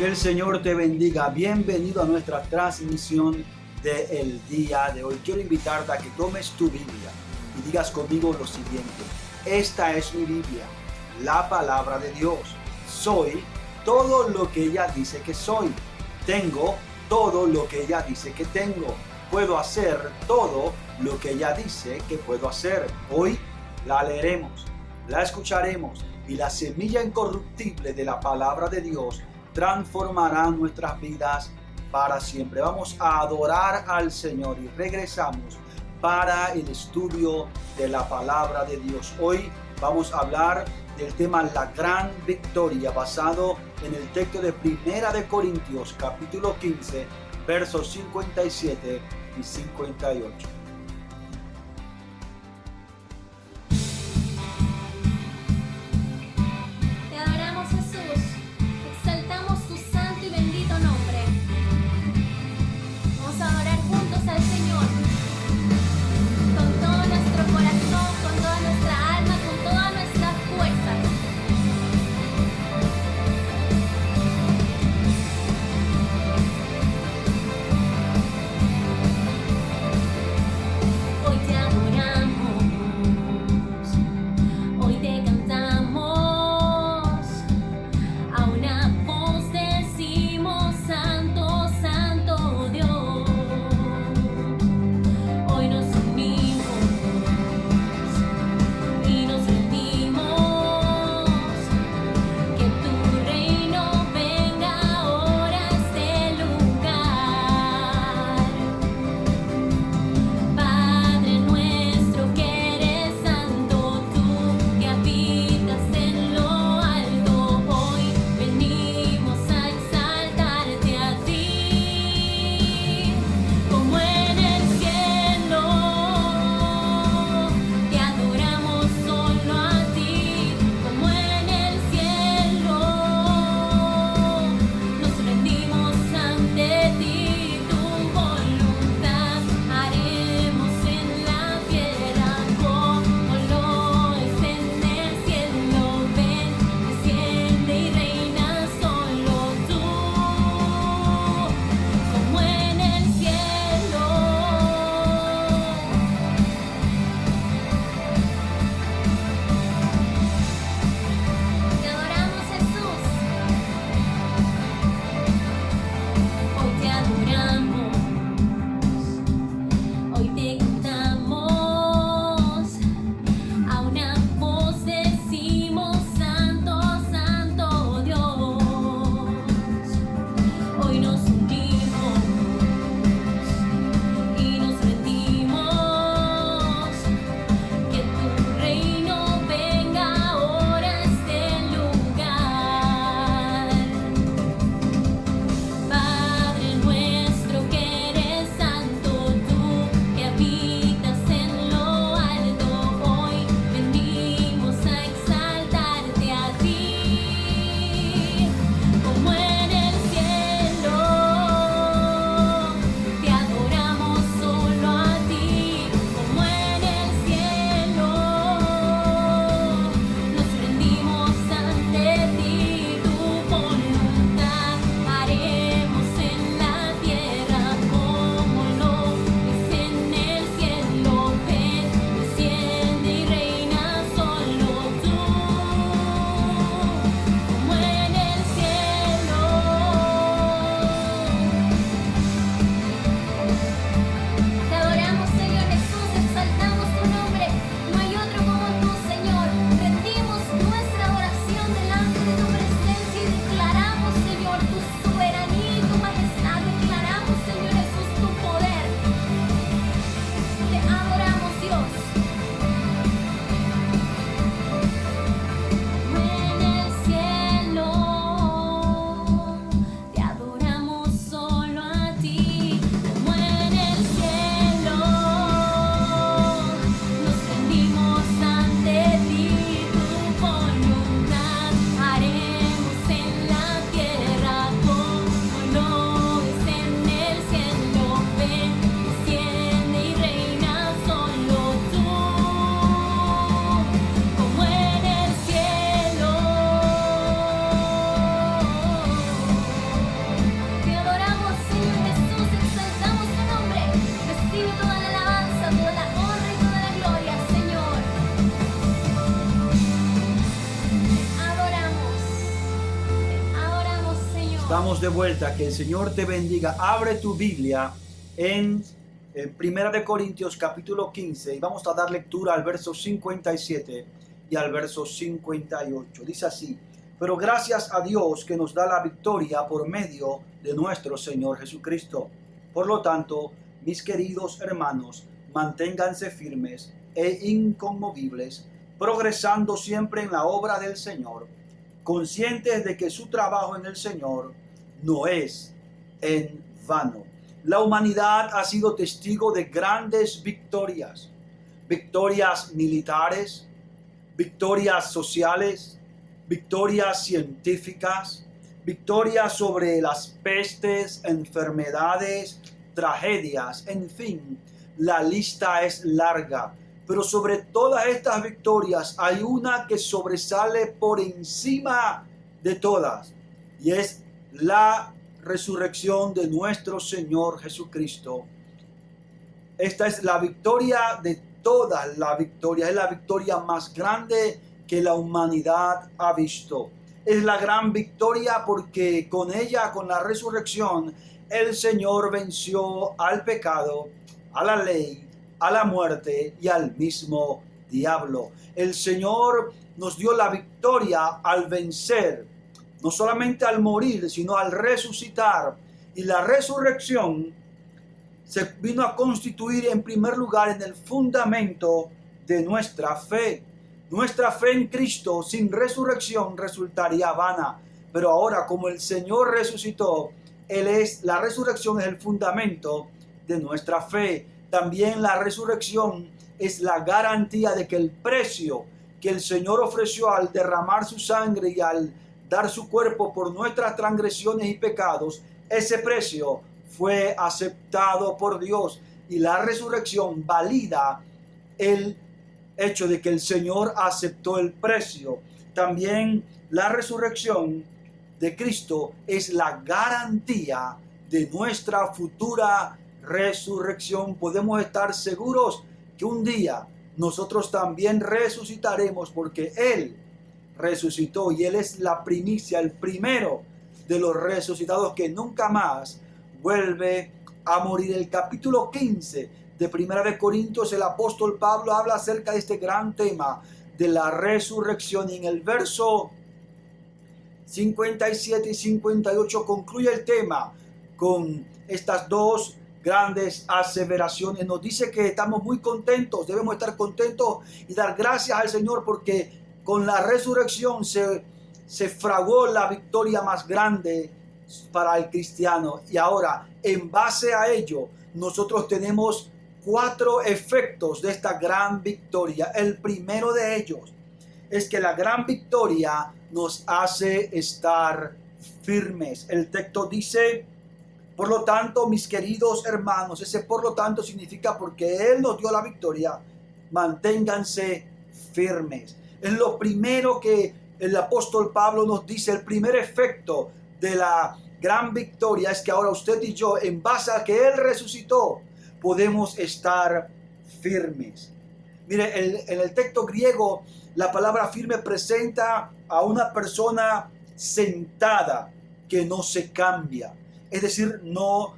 Que el Señor te bendiga. Bienvenido a nuestra transmisión del día de hoy. Quiero invitarte a que tomes tu Biblia y digas conmigo lo siguiente. Esta es mi Biblia, la palabra de Dios. Soy todo lo que ella dice que soy. Tengo todo lo que ella dice que tengo. Puedo hacer todo lo que ella dice que puedo hacer. Hoy la leeremos, la escucharemos y la semilla incorruptible de la palabra de Dios transformará nuestras vidas para siempre. Vamos a adorar al Señor y regresamos para el estudio de la palabra de Dios. Hoy vamos a hablar del tema La Gran Victoria, basado en el texto de Primera de Corintios, capítulo 15, versos 57 y 58. Estamos de vuelta, que el Señor te bendiga. Abre tu Biblia en 1 Corintios capítulo 15 y vamos a dar lectura al verso 57 y al verso 58. Dice así: pero gracias a Dios que nos da la victoria por medio de nuestro Señor Jesucristo. Por lo tanto, mis queridos hermanos, manténganse firmes e inconmovibles, progresando siempre en la obra del Señor, conscientes de que su trabajo en el Señor no es en vano. La humanidad ha sido testigo de grandes victorias, victorias militares, victorias sociales, victorias científicas, victorias sobre las pestes, enfermedades, tragedias, en fin, la lista es larga. Pero sobre todas estas victorias hay una que sobresale por encima de todas, y es la resurrección de nuestro Señor Jesucristo. Esta es la victoria de todas las victorias, es la victoria más grande que la humanidad ha visto. Es la gran victoria porque con ella, con la resurrección, el Señor venció al pecado, a la ley, a la muerte y al mismo diablo. El Señor nos dio la victoria al vencer, no solamente al morir, sino al resucitar. Y la resurrección se vino a constituir en primer lugar en el fundamento de nuestra fe. Nuestra fe en Cristo sin resurrección resultaría vana. Pero ahora, como el Señor resucitó, la resurrección es el fundamento de nuestra fe. También la resurrección es la garantía de que el precio que el Señor ofreció al derramar su sangre y al dar su cuerpo por nuestras transgresiones y pecados, ese precio fue aceptado por Dios. Y la resurrección valida el hecho de que el Señor aceptó el precio. También la resurrección de Cristo es la garantía de nuestra futura resurrección. Podemos estar seguros que un día nosotros también resucitaremos, porque Él resucitó y Él es la primicia, el primero de los resucitados que nunca más vuelve a morir. El capítulo 15 de 1 Corintios, el apóstol Pablo habla acerca de este gran tema de la resurrección, y en el verso 57 y 58 concluye el tema con estas dos grandes aseveraciones. Nos dice que estamos muy contentos, debemos estar contentos y dar gracias al Señor, porque con la resurrección se fraguó la victoria más grande para el cristiano. Y ahora, en base a ello, nosotros tenemos 4 efectos de esta gran victoria. El primero de ellos es que la gran victoria nos hace estar firmes. El texto dice: por lo tanto, mis queridos hermanos. Ese por lo tanto significa porque Él nos dio la victoria, manténganse firmes. Es lo primero que el apóstol Pablo nos dice. El primer efecto de la gran victoria es que ahora usted y yo, en base a que Él resucitó, podemos estar firmes. Mire, en el texto griego, la palabra firme presenta a una persona sentada que no se cambia. Es decir, no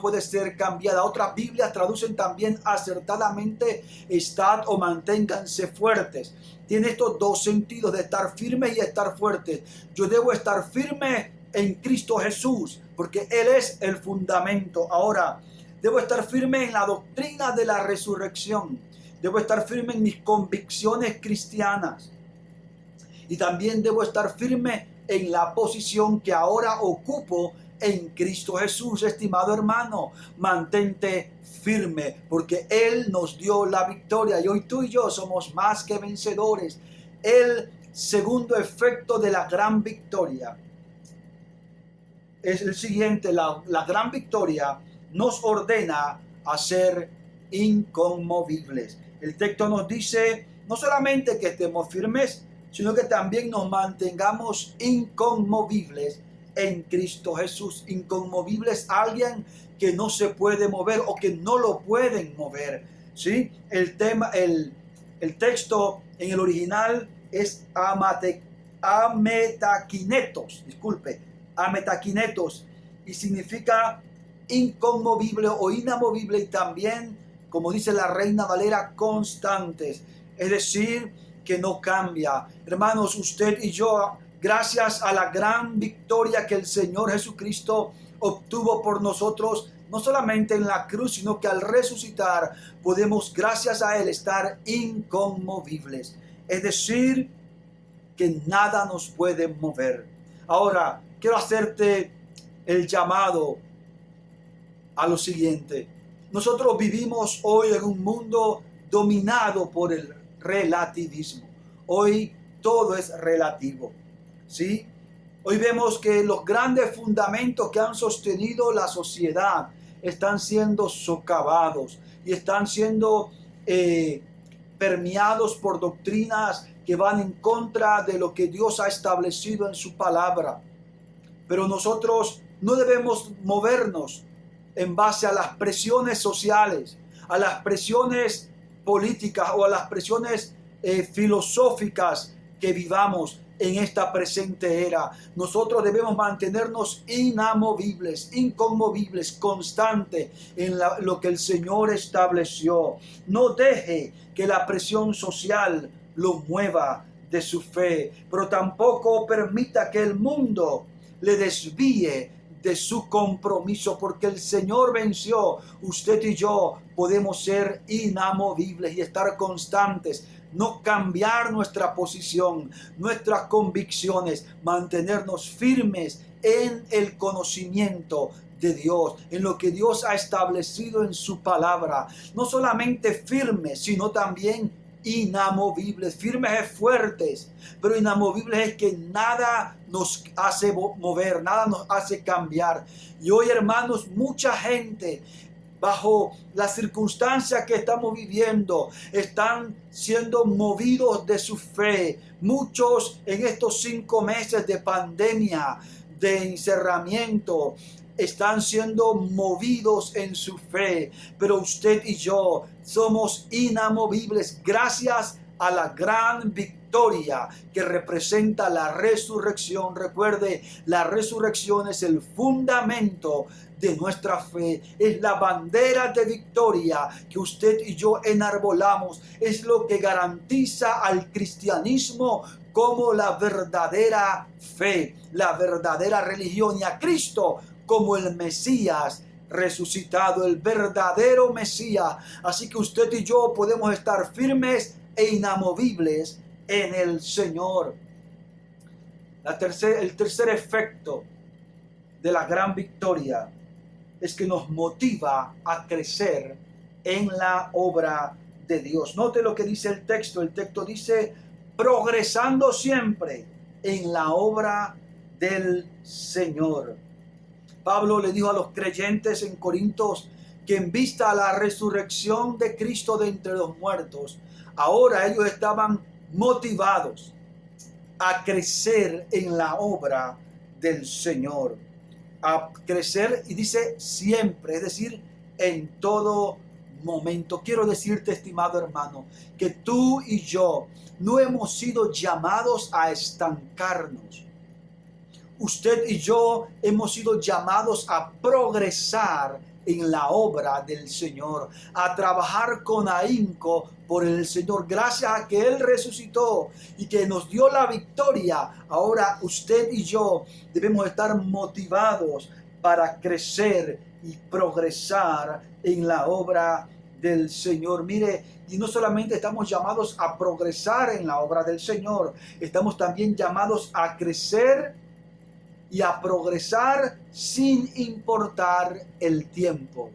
puede ser cambiada. Otras Biblias traducen también acertadamente: estad o manténganse fuertes. Tiene estos dos sentidos, de estar firme y estar fuerte. Yo debo estar firme en Cristo Jesús, porque Él es el fundamento. Ahora, debo estar firme en la doctrina de la resurrección. Debo estar firme en mis convicciones cristianas. Y también debo estar firme en la posición que ahora ocupo en Cristo Jesús. Estimado hermano, mantente firme, porque Él nos dio la victoria y hoy tú y yo somos más que vencedores. El segundo efecto de la gran victoria es el siguiente: la gran victoria nos ordena a ser inconmovibles. El texto nos dice no solamente que estemos firmes, sino que también nos mantengamos inconmovibles en Cristo Jesús. Inconmovible es alguien que no se puede mover o que no lo pueden mover, ¿sí? El texto en el original es ametakinetos, disculpe, ametakinetos, y significa inconmovible o inamovible, y también, como dice la Reina Valera, constantes, es decir, que no cambia. Hermanos, usted y yo, gracias a la gran victoria que el Señor Jesucristo obtuvo por nosotros, no solamente en la cruz, sino que al resucitar podemos, gracias a Él, estar inconmovibles. Es decir, que nada nos puede mover. Ahora, quiero hacerte el llamado a lo siguiente. Nosotros vivimos hoy en un mundo dominado por el relativismo. Hoy todo es relativo, ¿sí? Hoy vemos que los grandes fundamentos que han sostenido la sociedad están siendo socavados y están siendo permeados por doctrinas que van en contra de lo que Dios ha establecido en su palabra. Pero nosotros no debemos movernos en base a las presiones sociales, a las presiones políticas o a las presiones filosóficas que vivamos en esta presente era. Nosotros debemos mantenernos inamovibles, inconmovibles, constantes en lo que el Señor estableció. No deje que la presión social lo mueva de su fe, pero tampoco permita que el mundo le desvíe de su compromiso, porque el Señor venció. Usted y yo podemos ser inamovibles y estar constantes, no cambiar nuestra posición, nuestras convicciones, mantenernos firmes en el conocimiento de Dios, en lo que Dios ha establecido en su palabra. No solamente firmes, sino también inamovibles. Firmes es fuertes, pero inamovibles es que nada nos hace mover, nada nos hace cambiar. Y hoy, hermanos, mucha gente, bajo las circunstancias que estamos viviendo, están siendo movidos de su fe. Muchos en estos 5 meses de pandemia, de encerramiento, están siendo movidos en su fe, pero usted y yo somos inamovibles gracias a la gran victoria que representa la resurrección. Recuerde, la resurrección es el fundamento de nuestra fe, es la bandera de victoria que usted y yo enarbolamos, es lo que garantiza al cristianismo como la verdadera fe, la verdadera religión, y a Cristo como el Mesías resucitado, el verdadero Mesías. Así que usted y yo podemos estar firmes e inamovibles en el Señor. El tercer efecto de la gran victoria es que nos motiva a crecer en la obra de Dios. Note lo que dice el texto. El texto dice: progresando siempre en la obra del Señor. Pablo le dijo a los creyentes en Corintios que en vista a la resurrección de Cristo de entre los muertos, ahora ellos estaban motivados a crecer en la obra del Señor. A crecer, y dice siempre, es decir, en todo momento. Quiero decirte, estimado hermano, que tú y yo no hemos sido llamados a estancarnos. Usted y yo hemos sido llamados a progresar en la obra del Señor, a trabajar con ahínco por el Señor. Gracias a que Él resucitó y que nos dio la victoria, ahora usted y yo debemos estar motivados para crecer y progresar en la obra del Señor. Mire, y no solamente estamos llamados a progresar en la obra del Señor, estamos también llamados a crecer y a progresar sin importar el tiempo.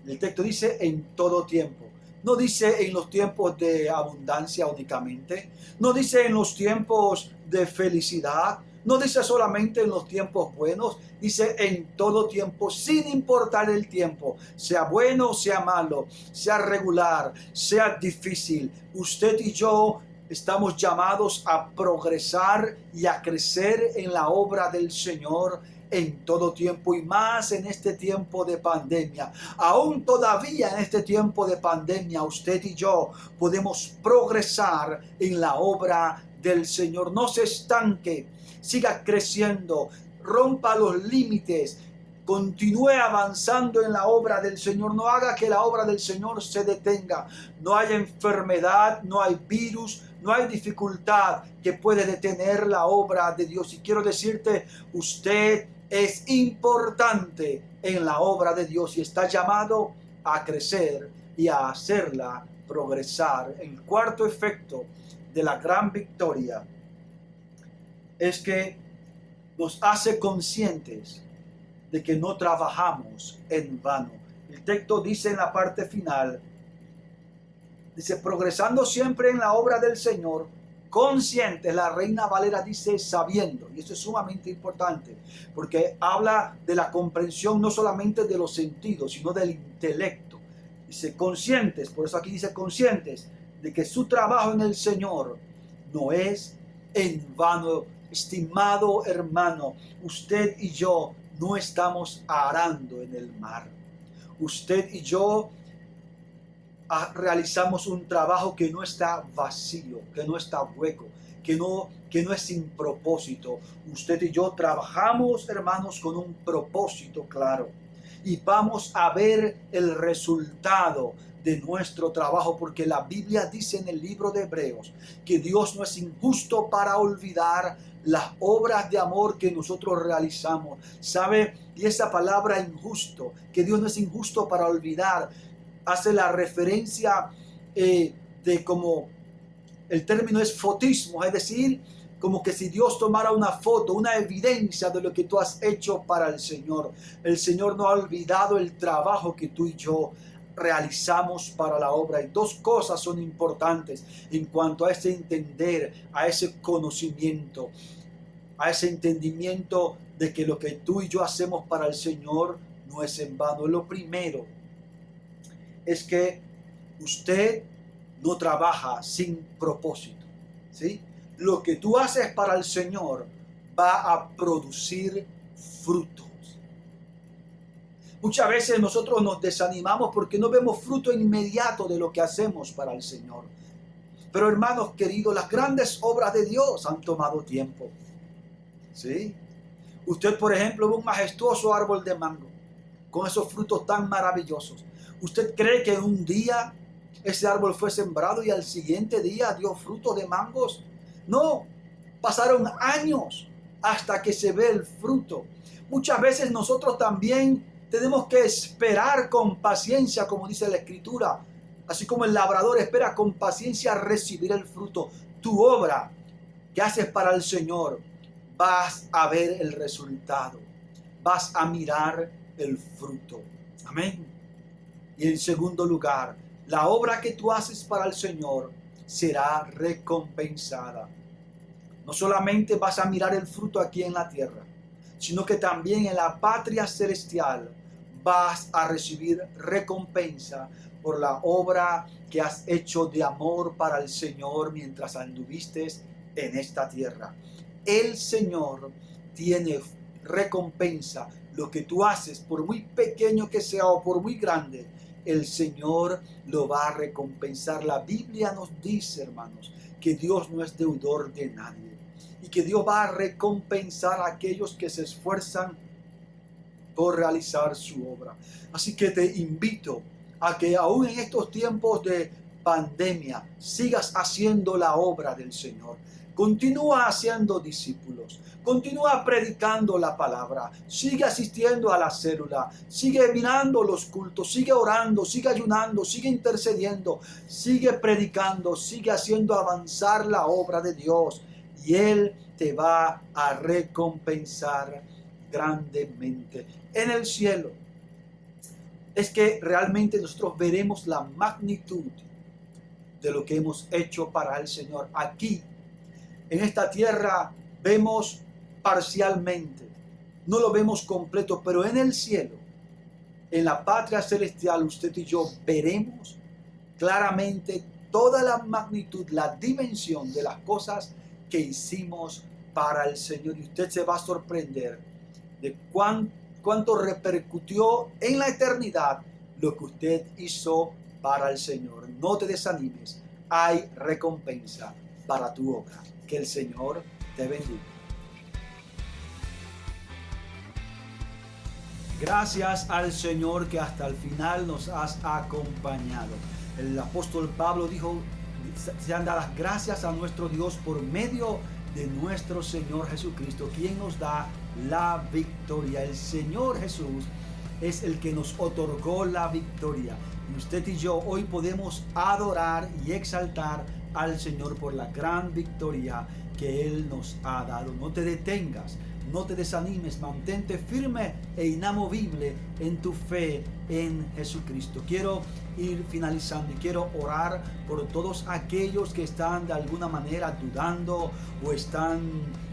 El texto dice en todo tiempo. No dice en los tiempos de abundancia únicamente. No dice en los tiempos de felicidad. No dice solamente en los tiempos buenos. Dice en todo tiempo, sin importar el tiempo. Sea bueno o sea malo, sea regular, sea difícil. Usted y yo estamos llamados a progresar y a crecer en la obra del Señor en todo tiempo, y más en este tiempo de pandemia. Aún todavía en este tiempo de pandemia, usted y yo podemos progresar en la obra del Señor. No se estanque, siga creciendo. rompa los límites, continúe avanzando en la obra del Señor. No haga que la obra del Señor se detenga. No hay enfermedad, no hay virus, no hay dificultad que puede detener la obra de Dios. Y quiero decirte, usted es importante en la obra de Dios y está llamado a crecer y a hacerla progresar. El cuarto efecto de la gran victoria es que nos hace conscientes de que no trabajamos en vano. El texto dice en la parte final, dice, progresando siempre en la obra del Señor, conscientes. La Reina Valera dice sabiendo, y eso es sumamente importante, porque habla de la comprensión no solamente de los sentidos, sino del intelecto. Dice conscientes, por eso aquí dice conscientes, de que su trabajo en el Señor no es en vano. Estimado hermano, usted y yo no estamos arando en el mar. Usted y yo realizamos un trabajo que no está vacío, que no está hueco, que no es sin propósito. Usted y yo trabajamos, hermanos, con un propósito claro. Y vamos a ver el resultado de nuestro trabajo, porque la Biblia dice en el libro de Hebreos que Dios no es injusto para olvidar las obras de amor que nosotros realizamos. ¿Sabe? Y esa palabra injusto, que Dios no es injusto para olvidar, hace la referencia de como el término es fotismo, es decir, como que si Dios tomara una foto, una evidencia de lo que tú has hecho para el Señor. El Señor no ha olvidado el trabajo que tú y yo realizamos para la obra. Y dos cosas son importantes en cuanto a ese entender, a ese conocimiento, a ese entendimiento de que lo que tú y yo hacemos para el Señor no es en vano. Lo primero es que usted no trabaja sin propósito, ¿sí? Lo que tú haces para el Señor va a producir frutos. Muchas veces nosotros nos desanimamos porque no vemos fruto inmediato de lo que hacemos para el Señor. Pero hermanos queridos, las grandes obras de Dios han tomado tiempo, ¿sí? Usted, por ejemplo, ve un majestuoso árbol de mango con esos frutos tan maravillosos. ¿Usted cree que un día ese árbol fue sembrado y al siguiente día dio frutos de mangos? No, pasaron años hasta que se ve el fruto. Muchas veces nosotros también tenemos que esperar con paciencia, como dice la Escritura, así como el labrador espera con paciencia recibir el fruto. Tu obra que haces para el Señor, vas a ver el resultado, vas a mirar el fruto. Amén. Y en segundo lugar, la obra que tú haces para el Señor será recompensada. No solamente vas a mirar el fruto aquí en la tierra, sino que también en la patria celestial vas a recibir recompensa por la obra que has hecho de amor para el Señor mientras anduviste en esta tierra. El Señor tiene recompensa. Lo que tú haces, por muy pequeño que sea o por muy grande, el Señor lo va a recompensar. La Biblia nos dice, hermanos, que Dios no es deudor de nadie y que Dios va a recompensar a aquellos que se esfuerzan por realizar su obra. Así que te invito a que aún en estos tiempos de pandemia sigas haciendo la obra del Señor. Continúa haciendo discípulos, continúa predicando la palabra, sigue asistiendo a la célula, sigue mirando los cultos, sigue orando, sigue ayunando, sigue intercediendo, sigue predicando, sigue haciendo avanzar la obra de Dios y Él te va a recompensar grandemente en el cielo. Es que realmente nosotros veremos la magnitud de lo que hemos hecho para el Señor. Aquí en esta tierra vemos parcialmente, no lo vemos completo, pero en el cielo, en la patria celestial, usted y yo veremos claramente toda la magnitud, la dimensión de las cosas que hicimos para el Señor. Y usted se va a sorprender de cuánto repercutió en la eternidad lo que usted hizo para el Señor. No te desanimes, hay recompensa para tu obra. Que el Señor te bendiga. Gracias al Señor que hasta el final nos has acompañado. El apóstol Pablo dijo, sean dadas gracias a nuestro Dios por medio de nuestro Señor Jesucristo, quien nos da la victoria. El Señor Jesús es el que nos otorgó la victoria. Y usted y yo hoy podemos adorar y exaltar al Señor por la gran victoria que Él nos ha dado. No te detengas, no te desanimes, mantente firme e inamovible en tu fe en Jesucristo. Quiero ir finalizando y quiero orar por todos aquellos que están de alguna manera dudando o están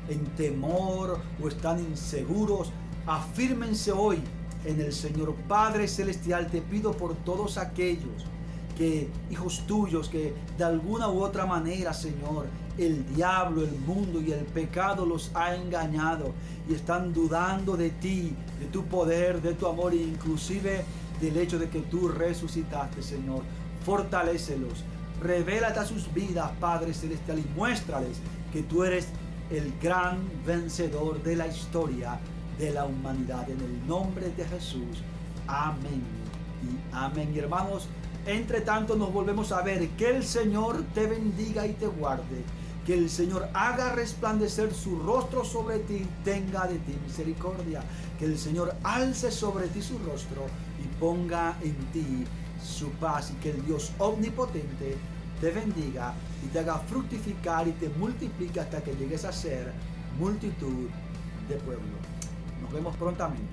en temor o están inseguros. Afírmense hoy en el Señor. Padre Celestial, te pido por todos aquellos que, hijos tuyos, que de alguna u otra manera, Señor, el diablo, el mundo y el pecado los ha engañado y están dudando de ti, de tu poder, de tu amor e inclusive del hecho de que tú resucitaste, Señor. Fortalécelos, revélate a sus vidas, Padre Celestial, y muéstrales que tú eres el gran vencedor de la historia de la humanidad. En el nombre de Jesús. Amén y amén. Y hermanos, entre tanto nos volvemos a ver. Que el Señor te bendiga y te guarde. Que el Señor haga resplandecer su rostro sobre ti, tenga de ti misericordia. Que el Señor alce sobre ti su rostro y ponga en ti su paz. Y que el Dios omnipotente te bendiga y te haga fructificar y te multiplique hasta que llegues a ser multitud de pueblo. Nos vemos prontamente.